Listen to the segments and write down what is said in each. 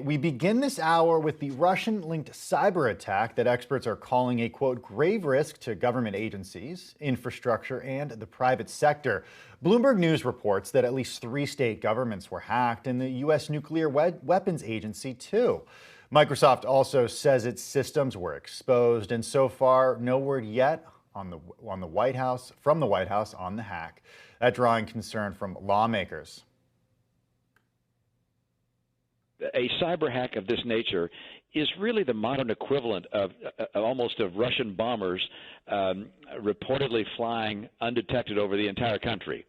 We begin this hour with the Russian-linked cyber attack that experts are calling a, quote, grave risk to government agencies, infrastructure, and the private sector. Bloomberg News reports that at least 3 state governments were hacked, and the U.S. Nuclear Weapons Agency, too. Microsoft also says its systems were exposed, and so far, no word yet from the White House on the hack. That drawing concern from lawmakers. A cyber hack of this nature is really the modern equivalent of almost of Russian bombers reportedly flying undetected over the entire country.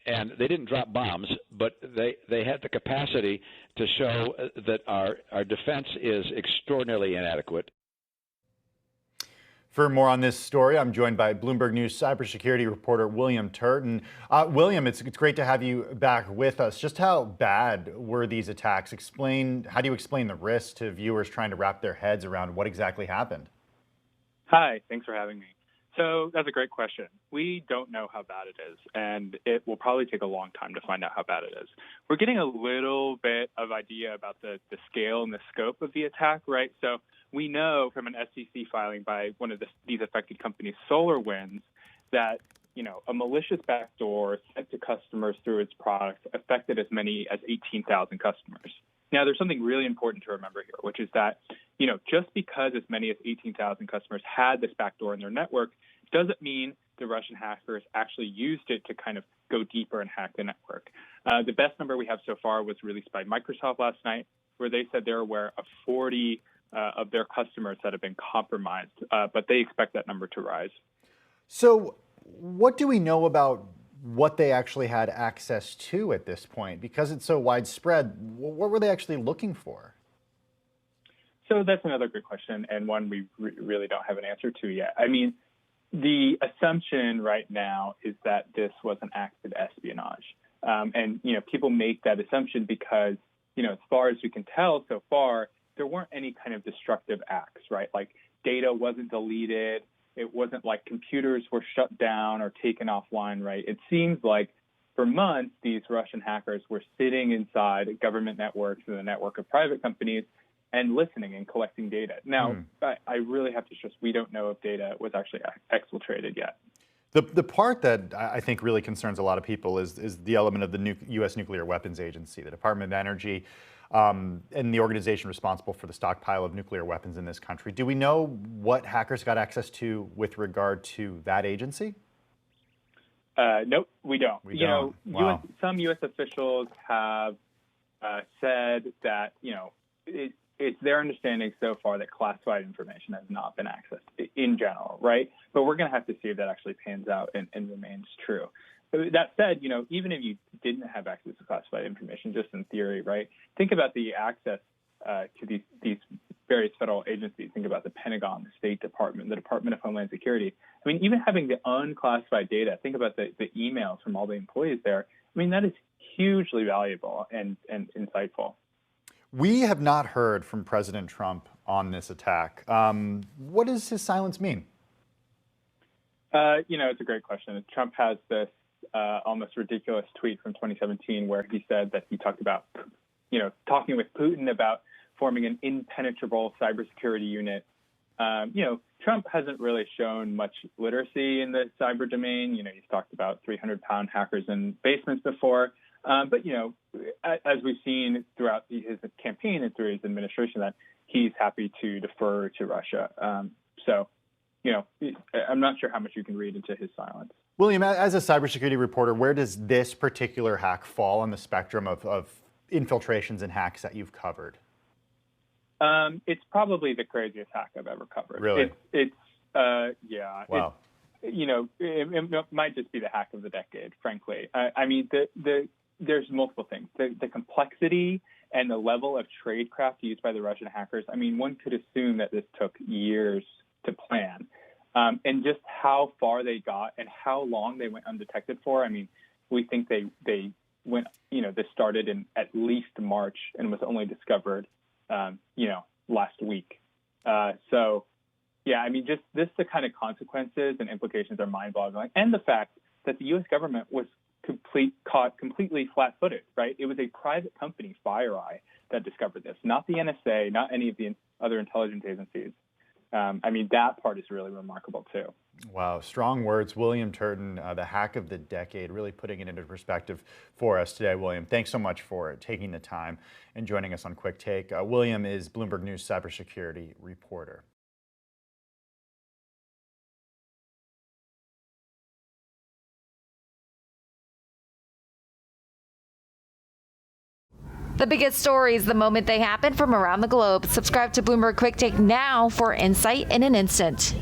And they didn't drop bombs, but they had the capacity to show that our defense is extraordinarily inadequate. For more on this story, I'm joined by Bloomberg News cybersecurity reporter William Turton. William, it's great to have you back with us. Just how bad were these attacks? How do you explain the risk to viewers trying to wrap their heads around what exactly happened? Hi, thanks for having me. So that's a great question. We don't know how bad it is, and it will probably take a long time to find out how bad it is. We're getting a little bit of idea about the scale and the scope of the attack, right? So we know from an SEC filing by one of these affected companies, SolarWinds, that a malicious backdoor sent to customers through its products affected as many as 18,000 customers. Now, there's something really important to remember here, which is that, just because as many as 18,000 customers had this backdoor in their network doesn't mean the Russian hackers actually used it to kind of go deeper and hack the network. The best number we have so far was released by Microsoft last night, where they said they're aware of 40 of their customers that have been compromised, but they expect that number to rise. So what do we know about what they actually had access to at this point? Because it's so widespread, what were they actually looking for? So that's another good question, and one we really don't have an answer to yet. I mean, the assumption right now is that this was an act of espionage. And people make that assumption because, as far as we can tell so far, there weren't any kind of destructive acts, right? Like data wasn't deleted. It wasn't like computers were shut down or taken offline, right? It seems like for months, these Russian hackers were sitting inside government networks and the network of private companies and listening and collecting data. Now, I really have to stress, we don't know if data was actually exfiltrated yet. The part that I think really concerns a lot of people is the element of the U.S. Nuclear Weapons Agency, the Department of Energy, and the organization responsible for the stockpile of nuclear weapons in this country. Do we know what hackers got access to with regard to that agency? Nope, we don't. Wow. Some U.S. officials have said that, it's their understanding so far that classified information has not been accessed in general, right? But we're going to have to see if that actually pans out and remains true. That said, even if you didn't have access to classified information, just in theory, right? Think about the access to these various federal agencies. Think about the Pentagon, the State Department, the Department of Homeland Security. I mean, even having the unclassified data, think about the emails from all the employees there. I mean, that is hugely valuable and insightful. We have not heard from President Trump on this attack. What does his silence mean? It's a great question. Trump has this almost ridiculous tweet from 2017 where he said that he talked about, talking with Putin about forming an impenetrable cybersecurity unit. Trump hasn't really shown much literacy in the cyber domain. He's talked about 300-pound hackers in basements before. But, as we've seen throughout his campaign and through his administration, that he's happy to defer to Russia. I'm not sure how much you can read into his silence. William, as a cybersecurity reporter, where does this particular hack fall on the spectrum of infiltrations and hacks that you've covered? It's probably the craziest hack I've ever covered. Really? Yeah. Wow. It might just be the hack of the decade, frankly. I mean, there's multiple things. The complexity and the level of tradecraft used by the Russian hackers, I mean, one could assume that this took years to plan. And just how far they got and how long they went undetected for, I mean, we think they went, this started in at least March and was only discovered, last week. Yeah, I mean, just the kind of consequences and implications are mind-boggling. And the fact that the U.S. government was caught completely flat-footed, right? It was a private company, FireEye, that discovered this, not the NSA, not any of the other intelligence agencies. That part is really remarkable, too. Wow, strong words. William Turton, the hack of the decade, really putting it into perspective for us today. William, thanks so much for taking the time and joining us on Quick Take. William is Bloomberg News cybersecurity reporter. The biggest stories the moment they happen from around the globe. Subscribe to Bloomberg Quick Take now for insight in an instant.